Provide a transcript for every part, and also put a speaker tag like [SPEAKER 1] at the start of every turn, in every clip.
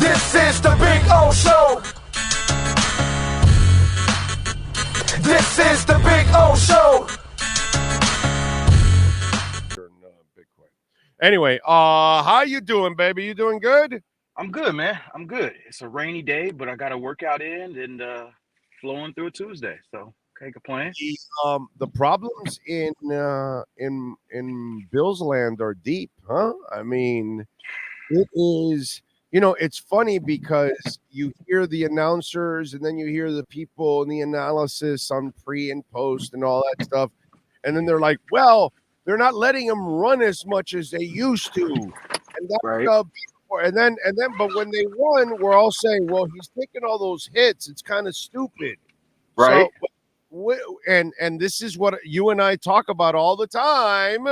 [SPEAKER 1] This is the Big O Show. This is the Big O Show.
[SPEAKER 2] Anyway, how you doing, baby? You doing good?
[SPEAKER 3] I'm good, man. I'm good. It's a rainy day, but I got a workout in and flowing through a Tuesday, so can't complain.
[SPEAKER 2] The problems in Bills land are deep, huh? I mean, it is. You know, it's funny because you hear the announcers and then you hear the people in the analysis on pre and post and all that stuff, and then they're like, "Well, they're not letting them run as much as they used to," and that's
[SPEAKER 3] Right.
[SPEAKER 2] and then, but when they won, we're all saying, "Well, he's taking all those hits. It's kind of stupid."
[SPEAKER 3] Right.
[SPEAKER 2] So, and this is what you and I talk about all the time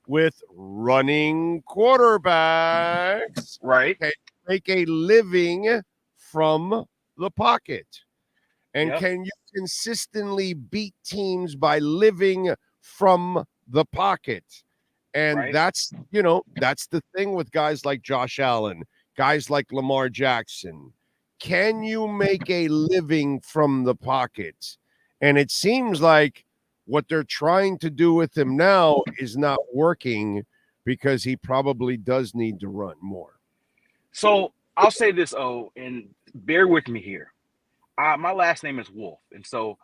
[SPEAKER 2] with running quarterbacks.
[SPEAKER 3] Right.
[SPEAKER 2] Okay, make a living from the pocket, and
[SPEAKER 3] Yep.
[SPEAKER 2] can you consistently beat teams by living from the pocket? And
[SPEAKER 3] Right.
[SPEAKER 2] that's the thing with guys like Josh Allen, guys like Lamar Jackson. Can you make a living from the pocket? And it seems like what they're trying to do with him now is not working because he probably does need to run more.
[SPEAKER 3] So I'll say this, and bear with me here. My last name is Wolfe, and so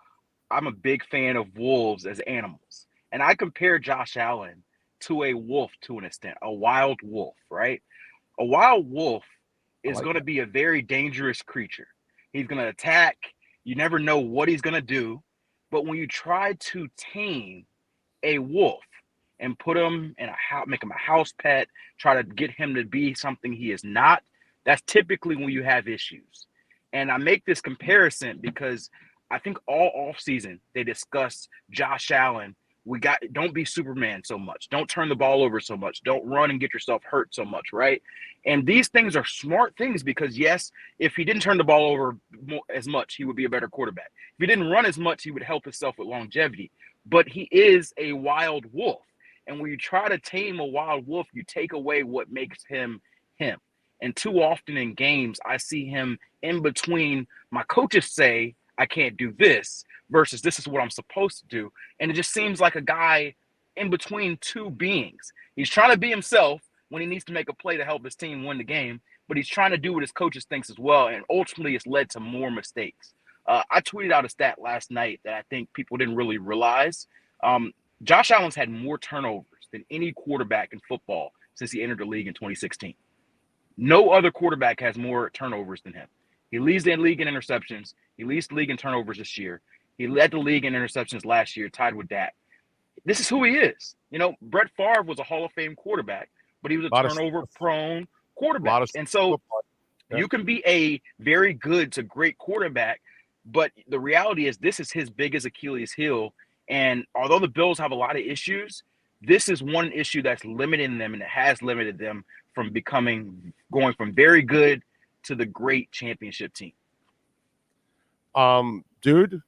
[SPEAKER 3] I'm a big fan of wolves as animals. And I compare Josh Allen to a wolf to an extent, a wild wolf, right? A wild wolf is going to be a very dangerous creature. He's going to attack. You never know what he's going to do. But when you try to tame a wolf and put him in a house, make him a house pet, try to get him to be something he is not, that's typically when you have issues. And I make this comparison because I think all offseason they discussed Josh Allen. Don't be Superman so much. Don't turn the ball over so much. Don't run and get yourself hurt so much, right? And these things are smart things because, yes, if he didn't turn the ball over as much, he would be a better quarterback. If he didn't run as much, he would help himself with longevity. But he is a wild wolf. And when you try to tame a wild wolf, you take away what makes him him. And too often in games, I see him in between my coaches say, I can't do this versus this is what I'm supposed to do. And it just seems like a guy in between two beings. He's trying to be himself when he needs to make a play to help his team win the game, but he's trying to do what his coaches thinks as well. And ultimately it's led to more mistakes. I tweeted out a stat last night that I think people didn't really realize. Josh Allen's had more turnovers than any quarterback in football since he entered the league in 2016. No other quarterback has more turnovers than him. He leads the league in interceptions. He leads the league in turnovers this year. He led the league in interceptions last year, tied with Dak. This is who he is. You know, Brett Favre was a Hall of Fame quarterback, but he was a turnover-prone quarterback. And so you can be a very good to great quarterback, but the reality is this is his biggest Achilles heel. And although the Bills have a lot of issues, this is one issue that's limiting them, and it has limited them from going from very good to the great championship team.
[SPEAKER 2] Dude,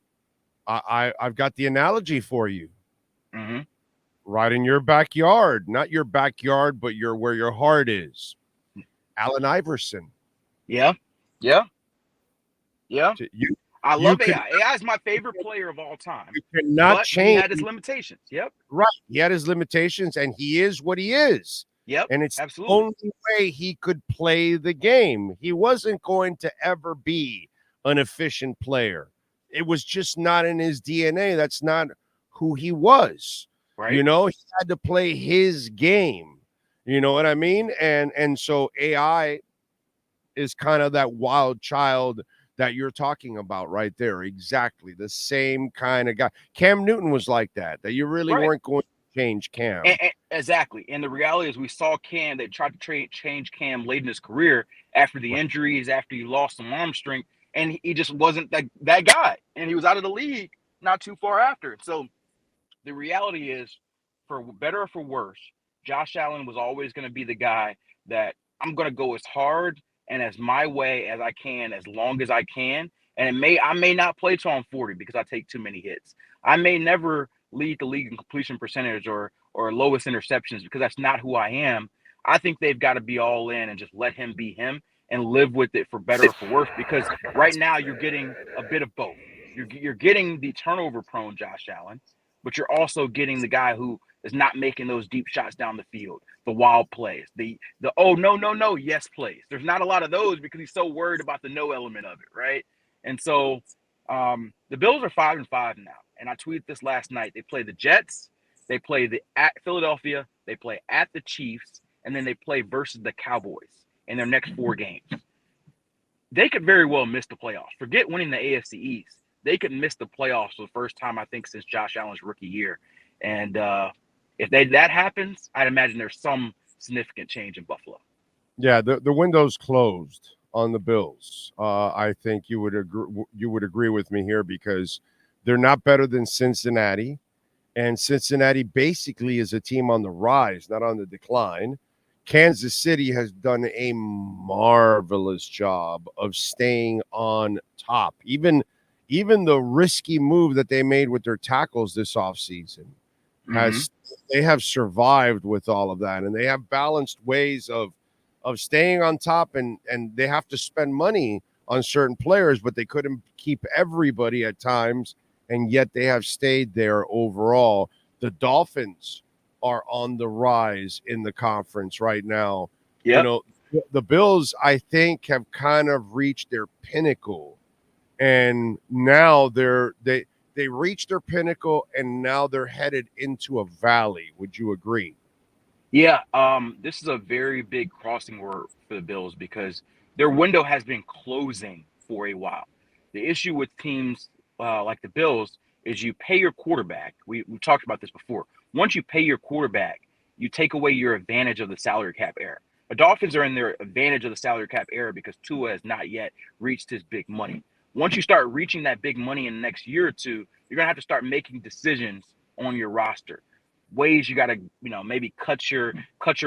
[SPEAKER 2] I've got the analogy for you.
[SPEAKER 3] Mm-hmm.
[SPEAKER 2] Right in your backyard, not your backyard, but where your heart is. Allen Iverson.
[SPEAKER 3] Yeah. I love AI. AI is my favorite player of all time.
[SPEAKER 2] You cannot change.
[SPEAKER 3] He had his limitations. Yep.
[SPEAKER 2] Right. He had his limitations, and he is what he is.
[SPEAKER 3] Yep.
[SPEAKER 2] And it's
[SPEAKER 3] absolutely
[SPEAKER 2] the only way he could play the game. He wasn't going to ever be an efficient player. It was just not in his DNA. That's not who he was.
[SPEAKER 3] Right.
[SPEAKER 2] You know, he had to play his game. You know what I mean? And so AI is kind of that wild child that you're talking about right there. Exactly. The same kind of guy. Cam Newton was like that you really weren't going to change Cam.
[SPEAKER 3] Exactly. And the reality is we saw Cam, they tried to change Cam late in his career after the injuries, after he lost some arm strength, and he just wasn't that guy. And he was out of the league not too far after. So the reality is, for better or for worse, Josh Allen was always going to be the guy that I'm going to go as hard and as my way as I can, as long as I can. And I may not play till I'm 40 because I take too many hits. I may never lead the league in completion percentage or lowest interceptions because that's not who I am. I think they've got to be all in and just let him be him and live with it for better or for worse, because right now you're getting a bit of both. You're getting the turnover prone Josh Allen, but you're also getting the guy who is not making those deep shots down the field, the wild plays, the oh no yes plays. There's not a lot of those because he's so worried about the no element of it, right? And so the Bills are 5-5 now. And I tweeted this last night. They play the Jets, they play at Philadelphia, they play at the Chiefs, and then they play versus the Cowboys in their next 4 games. They could very well miss the playoffs. Forget winning the AFC East. They could miss the playoffs for the first time, I think, since Josh Allen's rookie year. And if that happens, I'd imagine there's some significant change in Buffalo.
[SPEAKER 2] Yeah, the window's closed on the Bills. I think you would agree with me here because they're not better than Cincinnati, and Cincinnati basically is a team on the rise, not on the decline. Kansas City has done a marvelous job of staying on top. Even the risky move that they made with their tackles this offseason they have survived with all of that, and they have balanced ways of staying on top, and they have to spend money on certain players, but they couldn't keep everybody at times, and yet they have stayed there overall. The Dolphins are on the rise in the conference right now.
[SPEAKER 3] Yep.
[SPEAKER 2] You know, the Bills, I think, have kind of reached their pinnacle, and now they reached their pinnacle, and now they're headed into a valley. Would you agree?
[SPEAKER 3] Yeah, this is a very big crossing word for the Bills because their window has been closing for a while. The issue with teams like the Bills is you pay your quarterback. We talked about this before. Once you pay your quarterback, you take away your advantage of the salary cap era. The Dolphins are in their advantage of the salary cap era because Tua has not yet reached his big money. Once you start reaching that big money in the next year or two, you're going to have to start making decisions on your roster. Ways you got to, maybe cut your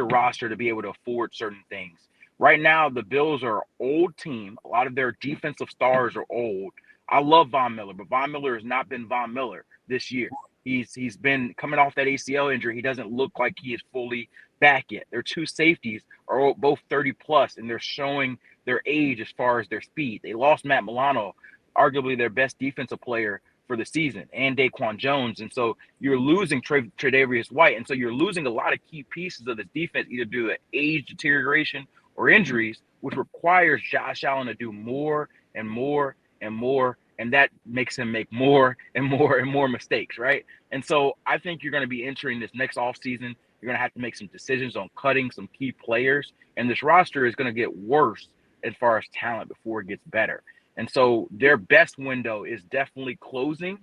[SPEAKER 3] roster to be able to afford certain things. Right now, the Bills are an old team. A lot of their defensive stars are old. I love Von Miller, but Von Miller has not been Von Miller this year. He's been coming off that ACL injury. He doesn't look like he is fully back yet. Their 2 safeties are both 30 plus, and they're showing their age as far as their speed. They lost Matt Milano, arguably their best defensive player for the season, and Daquan Jones. And so you're losing Tre'Davious White. And so you're losing a lot of key pieces of this defense, either due to age deterioration or injuries, which requires Josh Allen to do more and more and more. And that makes him make more and more and more mistakes, right? And so I think you're going to be entering this next offseason. You're going to have to make some decisions on cutting some key players. And this roster is going to get worse as far as talent before it gets better. And so their best window is definitely closing.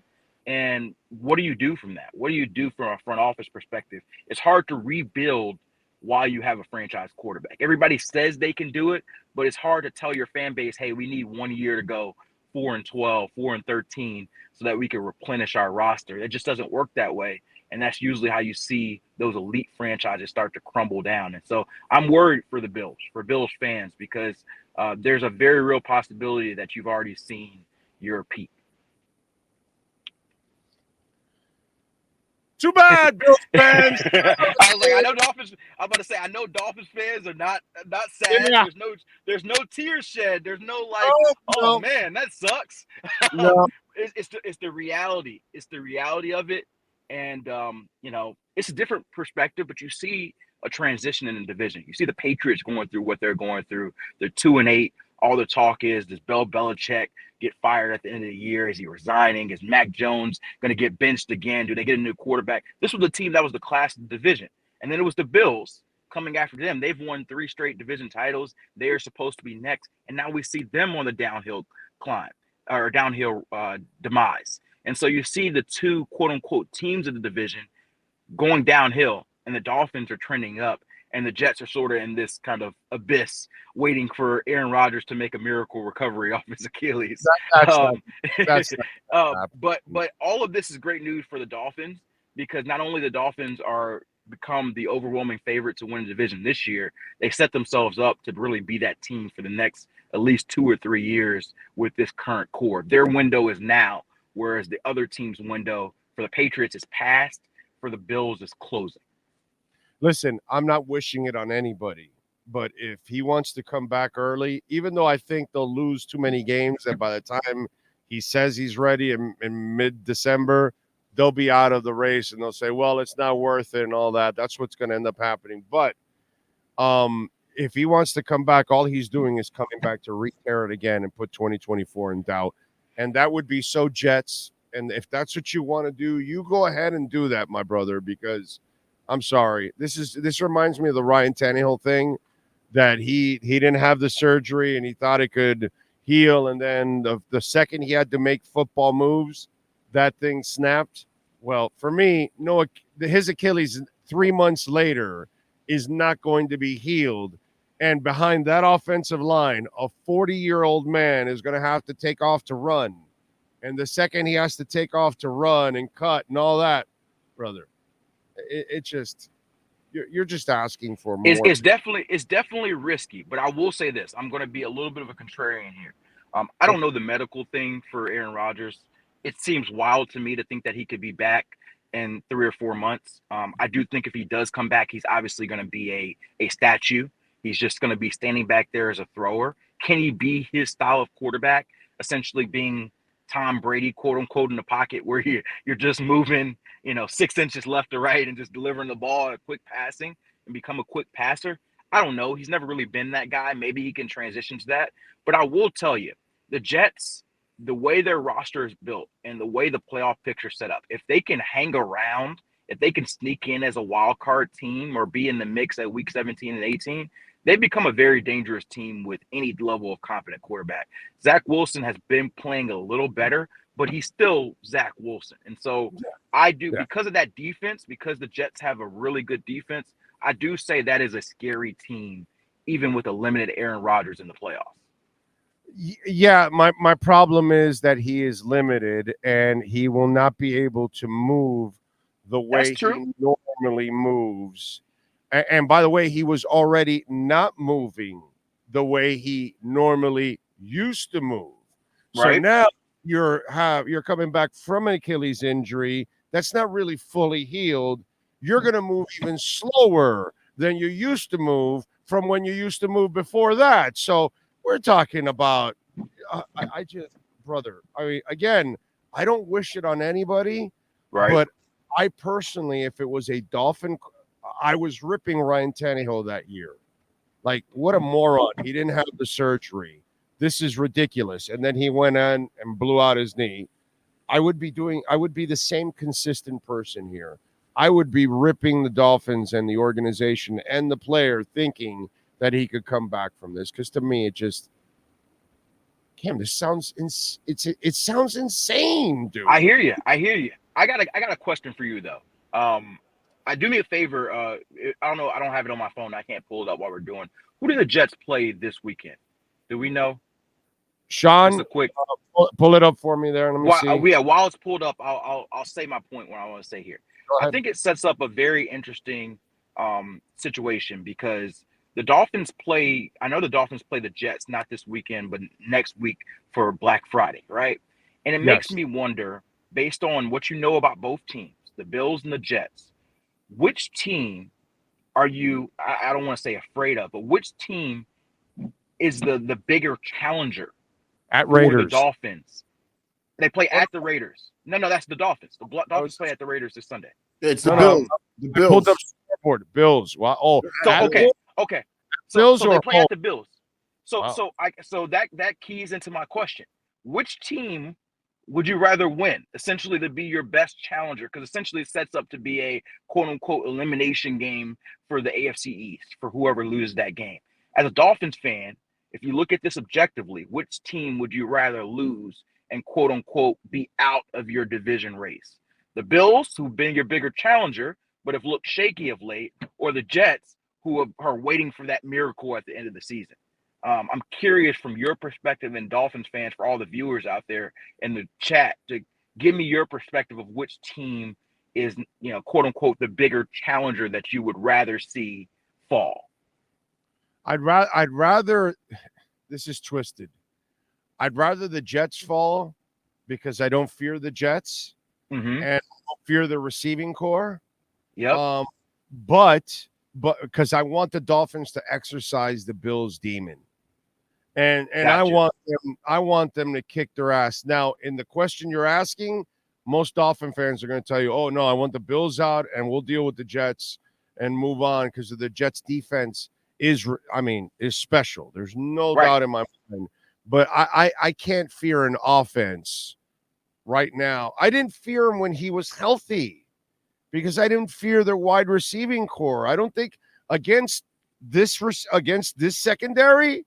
[SPEAKER 3] And what do you do from that? What do you do from a front office perspective? It's hard to rebuild while you have a franchise quarterback. Everybody says they can do it, but it's hard to tell your fan base, hey, we need 1 year to go 4-12, 4-13, so that we can replenish our roster. It just doesn't work that way. And that's usually how you see those elite franchises start to crumble down. And so I'm worried for the Bills, for Bills fans, because there's a very real possibility that you've already seen your peak.
[SPEAKER 2] Too bad, Bills fans.
[SPEAKER 3] I was like, I know Dolphins. I'm about to say, I know Dolphins fans are not sad.
[SPEAKER 2] Yeah.
[SPEAKER 3] There's no tears shed. There's no
[SPEAKER 2] no.
[SPEAKER 3] Man, that sucks.
[SPEAKER 2] No.
[SPEAKER 3] It's the reality. It's the reality of it, and it's a different perspective. But you see a transition in the division. You see the Patriots going through what they're going through. They're 2-8. All the talk is, does Belichick get fired at the end of the year? Is he resigning? Is Mac Jones going to get benched again? Do they get a new quarterback? This was the team that was the class of the division. And then it was the Bills coming after them. They've won 3 straight division titles. They are supposed to be next. And now we see them on the downhill climb or downhill demise. And so you see the 2 quote unquote teams of the division going downhill, and the Dolphins are trending up. And the Jets are sort of in this kind of abyss, waiting for Aaron Rodgers to make a miracle recovery off his Achilles. But all of this is great news for the Dolphins, because not only the Dolphins are become the overwhelming favorite to win the division this year, they set themselves up to really be that team for the next at least 2 or 3 years with this current core. Their window is now, whereas the other team's window for the Patriots is past, for the Bills is closing.
[SPEAKER 2] Listen, I'm not wishing it on anybody, But if he wants to come back early, even though I think they'll lose too many games, and by the time he says he's ready in mid-December, they'll be out of the race and they'll say, well, it's not worth it and all that. That's what's going to end up happening. But if he wants to come back, all he's doing is coming back to re-tear it again and put 2024 in doubt. And that would be so Jets. And if that's what you want to do, you go ahead and do that, my brother, because I'm sorry. This reminds me of the Ryan Tannehill thing, that he didn't have the surgery and he thought it could heal. And then the second he had to make football moves, that thing snapped. Well, for me, no, his Achilles 3 months later is not going to be healed. And behind that offensive line, a 40-year-old man is going to have to take off to run. And the second he has to take off to run and cut and all that, brother, it just you're just asking for more.
[SPEAKER 3] It's definitely risky. But I will say this: I'm going to be a little bit of a contrarian here. I don't know the medical thing for Aaron Rodgers. It seems wild to me to think that he could be back in 3 or 4 months. I do think if he does come back, he's obviously going to be a statue. He's just going to be standing back there as a thrower. Can he be his style of quarterback, essentially being Tom Brady, quote unquote, in the pocket, where you're just moving, 6 inches left to right and just delivering the ball at quick passing and become a quick passer? I don't know. He's never really been that guy. Maybe he can transition to that. But I will tell you, the Jets, the way their roster is built and the way the playoff picture set up, if they can hang around, if they can sneak in as a wild card team or be in the mix at week 17 and 18, they become a very dangerous team with any level of competent quarterback. Zach Wilson has been playing a little better, but he's still Zach Wilson. And so because of that defense, because the Jets have a really good defense, I do say that is a scary team, even with a limited Aaron Rodgers in the playoffs.
[SPEAKER 2] Yeah, my problem is that he is limited and he will not be able to move the way he normally moves. And by the way, he was already not moving the way he normally used to move. So now you're coming back from an Achilles injury that's not really fully healed. You're going to move even slower than you used to move from when you used to move before that. So we're talking about, brother, I mean, again, I don't wish it on anybody, but I personally, if it was a Dolphin, I was ripping Ryan Tannehill that year. Like, what a moron. He didn't have the surgery. This is ridiculous. And then he went on and blew out his knee. I would be the same consistent person here. I would be ripping the Dolphins and the organization and the player thinking that he could come back from this. Because to me, it just, Cam, this sounds it sounds insane, dude.
[SPEAKER 3] I hear you. I got a question for you though. I do me a favor. I don't know. I don't have it on my phone. I can't pull it up while we're doing. Who do the Jets play this weekend? Do we know?
[SPEAKER 2] Sean,
[SPEAKER 3] quick
[SPEAKER 2] pull it up for me there. Let me see.
[SPEAKER 3] Yeah, while it's pulled up, I'll say my point. What I want to say here. I think it sets up a very interesting situation because the Dolphins play. I know the Dolphins play the Jets not this weekend, but next week for Black Friday, right? And it makes me wonder, based on what you know about both teams, the Bills and the Jets, which team are you, I don't want to say afraid of, but which team is the bigger challenger
[SPEAKER 2] at Raiders?
[SPEAKER 3] For the Dolphins. They play at the Raiders. No, that's the Dolphins. The Dolphins play at the Raiders this Sunday.
[SPEAKER 4] It's the Bills.
[SPEAKER 2] The Bills. Pulled up scoreboard. Bills. Wow. Oh,
[SPEAKER 3] okay.
[SPEAKER 2] Bills
[SPEAKER 3] so
[SPEAKER 2] or
[SPEAKER 3] they play
[SPEAKER 2] home?
[SPEAKER 3] At the Bills. So that keys into my question. Which team would you rather win? Essentially to be your best challenger, because essentially it sets up to be a quote unquote elimination game for the AFC East for whoever loses that game. As a Dolphins fan, if you look at this objectively, which team would you rather lose and quote unquote be out of your division race? The Bills, who've been your bigger challenger but have looked shaky of late, or the Jets, who are waiting for that miracle at the end of the season? I'm curious from your perspective, and Dolphins fans, for all the viewers out there in the chat, to give me your perspective of which team is, quote unquote, the bigger challenger that you would rather see fall.
[SPEAKER 2] I'd rather. This is twisted. I'd rather the Jets fall because I don't fear the Jets and I don't fear the receiving core.
[SPEAKER 3] Yep.
[SPEAKER 2] But but because I want the Dolphins to exercise the Bills' demon. And
[SPEAKER 3] Gotcha.
[SPEAKER 2] I want them to kick their ass. Now, in the question you're asking, most Dolphin fans are going to tell you, "Oh no, I want the Bills out, and we'll deal with the Jets and move on," because the Jets' defense is special. There's no
[SPEAKER 3] Right.
[SPEAKER 2] doubt in my mind. But I can't fear an offense right now. I didn't fear him when he was healthy because I didn't fear their wide receiving core. I don't think against this secondary.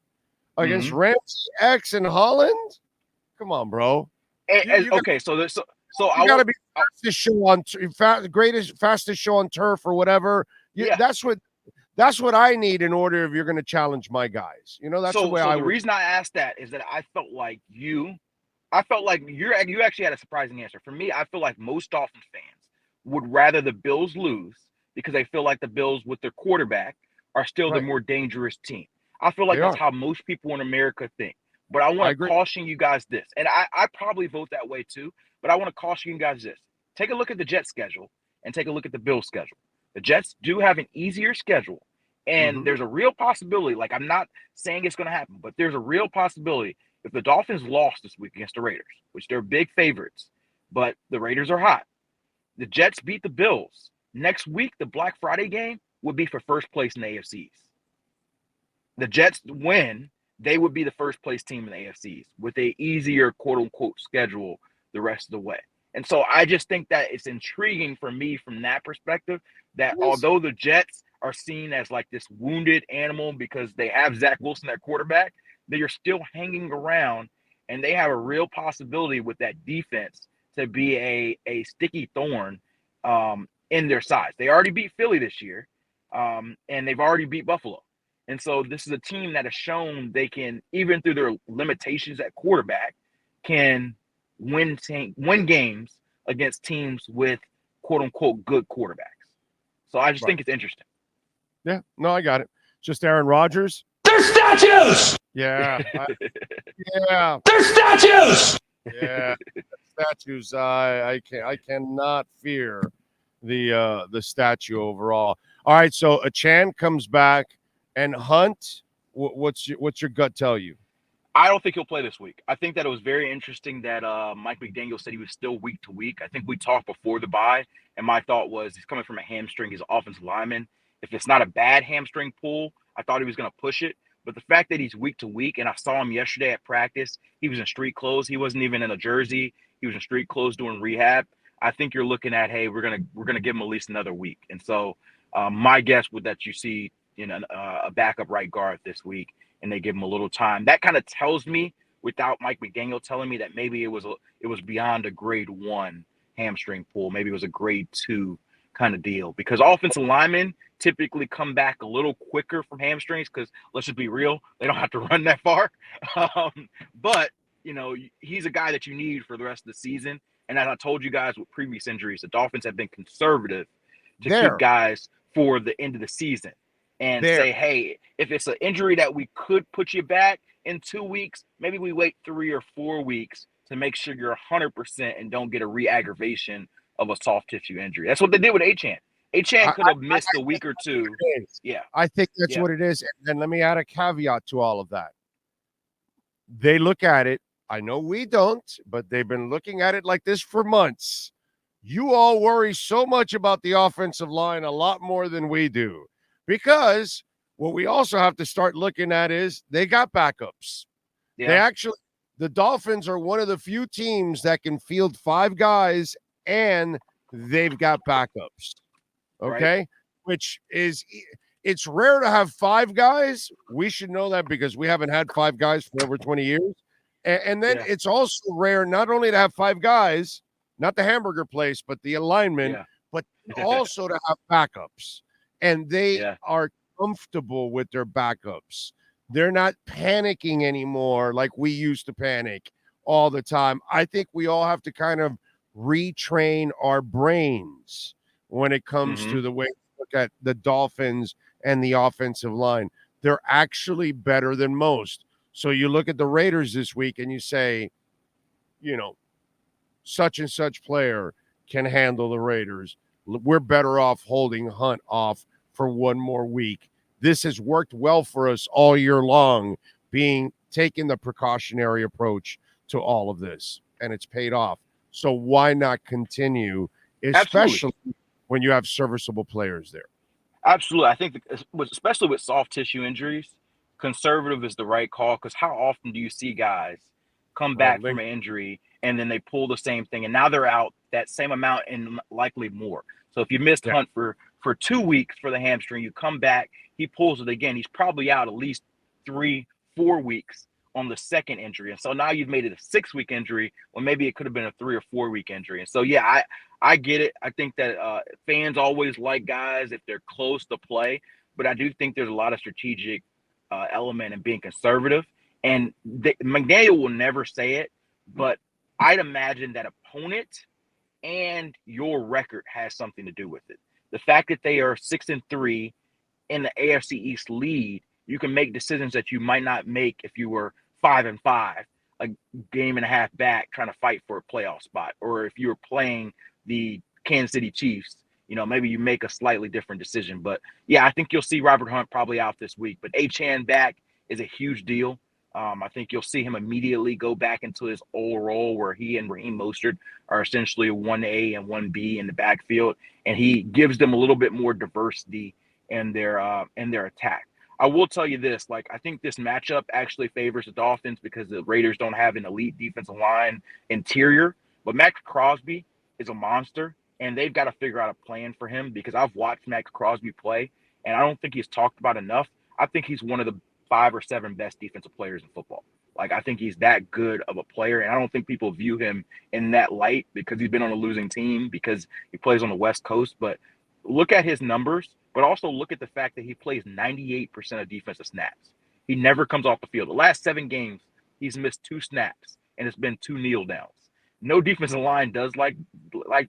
[SPEAKER 2] Against
[SPEAKER 3] Mhm.
[SPEAKER 2] Ramsey, X, and Holland? Come on, bro.
[SPEAKER 3] Okay, so I
[SPEAKER 2] You got to
[SPEAKER 3] want
[SPEAKER 2] be fastest show on turf or whatever.
[SPEAKER 3] yeah.
[SPEAKER 2] That's what I need in order if you're going to challenge my guys. That's the way
[SPEAKER 3] So
[SPEAKER 2] I
[SPEAKER 3] the
[SPEAKER 2] would.
[SPEAKER 3] reason I asked that is that I felt like you actually had a surprising answer. For me, I feel like most Dolphins fans would rather the Bills lose because they feel like the Bills with their quarterback are still the
[SPEAKER 2] Right.
[SPEAKER 3] more dangerous team. I feel like
[SPEAKER 2] They
[SPEAKER 3] that's
[SPEAKER 2] are.
[SPEAKER 3] how most people in America think. But I
[SPEAKER 2] I
[SPEAKER 3] want to
[SPEAKER 2] agree.
[SPEAKER 3] caution you guys this, and I probably vote that way too, but I want to caution you guys this. Take a look at the Jets schedule and take a look at the Bills schedule. The Jets do have an easier schedule, and
[SPEAKER 2] Mhm.
[SPEAKER 3] there's a real possibility, like I'm not saying it's going to happen, but there's a real possibility if the Dolphins lost this week against the Raiders, which they're big favorites, but the Raiders are hot. The Jets beat the Bills. Next week, the Black Friday game would be for first place in the AFCs. The Jets win, they would be the first place team in the AFCs with a easier quote unquote schedule the rest of the way. And so I just think that it's intriguing for me from that perspective that although the Jets are seen as like this wounded animal because they have Zach Wilson at quarterback, they are still hanging around and they have a real possibility with that defense to be a sticky thorn in their sides. They already beat Philly this year, and they've already beat Buffalo. And so this is a team that has shown they can, even through their limitations at quarterback, can win games against teams with quote unquote good quarterbacks. So I just
[SPEAKER 2] Right.
[SPEAKER 3] think it's interesting.
[SPEAKER 2] Yeah. No, I got it. Just Aaron Rodgers.
[SPEAKER 1] They're statues!
[SPEAKER 2] Yeah. Yeah.
[SPEAKER 1] They're statues!
[SPEAKER 2] Yeah. Statues. I cannot fear the statue overall. All right. So Achan comes back and Hunt. What's your gut tell you?
[SPEAKER 3] I don't think he'll play this week. I think that it was very interesting that Mike McDaniel said he was still week to week. I think we talked before the bye, and my thought was he's coming from a hamstring. He's an offensive lineman. If it's not a bad hamstring pull, I thought he was going to push it. But the fact that he's week to week, and I saw him yesterday at practice, he was in street clothes. He wasn't even in a jersey. He was in street clothes doing rehab. I think you're looking at, hey, we're gonna give him at least another week. And so my guess would that you see a backup right guard this week and they give him a little time. That kind of tells me, without Mike McDaniel telling me, that maybe it was beyond a grade 1 hamstring pull. Maybe it was a grade 2 kind of deal because offensive linemen typically come back a little quicker from hamstrings because let's just be real, they don't have to run that far. But he's a guy that you need for the rest of the season. And as I told you guys with previous injuries, the Dolphins have been conservative to keep guys for the end of the season and say, hey, if it's an injury that we could put you back in 2 weeks, maybe we wait 3 or 4 weeks to make sure you're 100% and don't get a re-aggravation of a soft tissue injury. That's what they did with Achan. Achan could have missed a week or two. Yeah.
[SPEAKER 2] I think that's what it is. And let me add a caveat to all of that. They look at it. I know we don't, but they've been looking at it like this for months. You all worry so much about the offensive line, a lot more than we do. Because what we also have to start looking at is they got backups. Yeah. The Dolphins are one of the few teams that can field 5 guys and they've got backups. Okay. Right. Which is, it's rare to have 5 guys. We should know that because we haven't had 5 guys for over 20 years. And then it's also rare not only to have 5 guys, not the hamburger place, but the alignment, but also to have backups. And they are comfortable with their backups. They're not panicking anymore like we used to panic all the time. I think we all have to kind of retrain our brains when it comes to the way we look at the Dolphins and the offensive line. They're actually better than most. So you look at the Raiders this week and you say, such and such player can handle the Raiders. We're better off holding Hunt off for one more week. This has worked well for us all year long, taking the precautionary approach to all of this, and it's paid off. So why not continue, especially when you have serviceable players there?
[SPEAKER 3] Absolutely. I think, especially with soft tissue injuries, conservative is the right call, because how often do you see guys come back from an injury and then they pull the same thing, and now they're out that same amount and likely more? So if you missed Hunt for 2 weeks for the hamstring, you come back, he pulls it again, he's probably out at least 3-4 weeks on the second injury. And so now you've made it a 6-week injury when maybe it could have been a 3 or 4 week injury. And so, yeah, I get it. I think that fans always like guys if they're close to play, but I do think there's a lot of strategic element in being conservative. And McDaniel will never say it, but I'd imagine that opponent and your record has something to do with it. The fact that they are 6-3 in the AFC East lead, you can make decisions that you might not make if you were 5-5, a game and a half back trying to fight for a playoff spot, or if you were playing the Kansas City Chiefs, maybe you make a slightly different decision. But yeah, I think you'll see Robert Hunt probably out this week, but Achane back is a huge deal. I think you'll see him immediately go back into his old role where he and Raheem Mostert are essentially 1A and 1B in the backfield, and he gives them a little bit more diversity in their attack. I will tell you this, I think this matchup actually favors the Dolphins because the Raiders don't have an elite defensive line interior, but Max Crosby is a monster, and they've got to figure out a plan for him, because I've watched Max Crosby play, and I don't think he's talked about enough. I think he's one of the 5 or 7 best defensive players in football. I think he's that good of a player, and I don't think people view him in that light because he's been on a losing team, because he plays on the West Coast. But look at his numbers, but also look at the fact that he plays 98% of defensive snaps. He never comes off the field. The last 7 games, he's missed 2 snaps, and it's been 2 kneel downs. No defensive line does like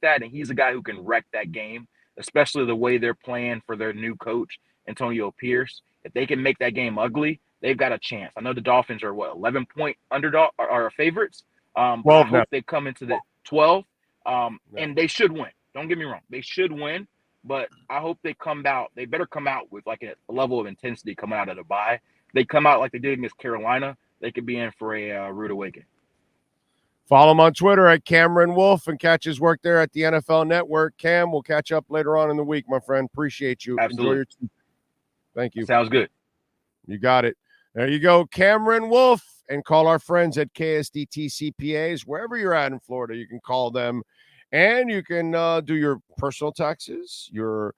[SPEAKER 3] that, and he's a guy who can wreck that game, especially the way they're playing for their new coach, Antonio Pierce. If they can make that game ugly, they've got a chance. I know the Dolphins are 11-point underdog or favorites. But I hope they come into the 12, and they should win. Don't get me wrong, they should win. But I hope they come out. They better come out with a level of intensity coming out of the bye. They come out like they did against Carolina, they could be in for a rude awakening.
[SPEAKER 2] Follow him on Twitter at Cameron Wolfe and catch his work there at the NFL Network. Cam, we'll catch up later on in the week, my friend. Appreciate you.
[SPEAKER 3] Absolutely.
[SPEAKER 2] Enjoy your Tuesday. Thank you.
[SPEAKER 3] Sounds good.
[SPEAKER 2] You got it. There you go, Cameron Wolfe. And call our friends at KSDT CPAs. Wherever you're at in Florida, you can call them. And you can do your personal taxes, your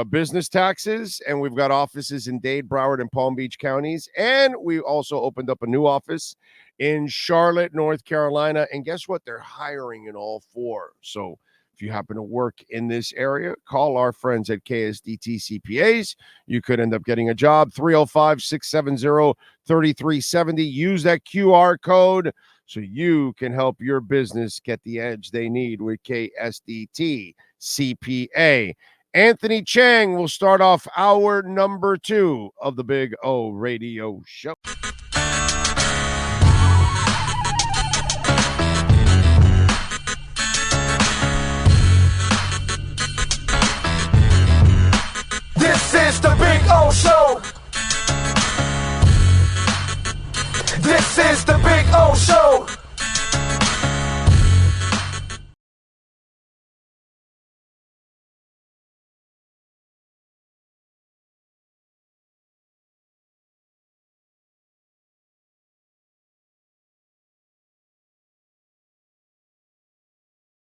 [SPEAKER 2] business taxes. And we've got offices in Dade, Broward, and Palm Beach counties. And we also opened up a new office in Charlotte, North Carolina. And guess what? They're hiring in all 4. So if you happen to work in this area, call our friends at KSDT CPAs. You could end up getting a job. 305-670-3370. Use that QR code so you can help your business get the edge they need with KSDT CPA. Anthony Chang will start off hour number 2 of the Big O Radio Show.
[SPEAKER 1] This is the Big O Show. This is the Big O Show.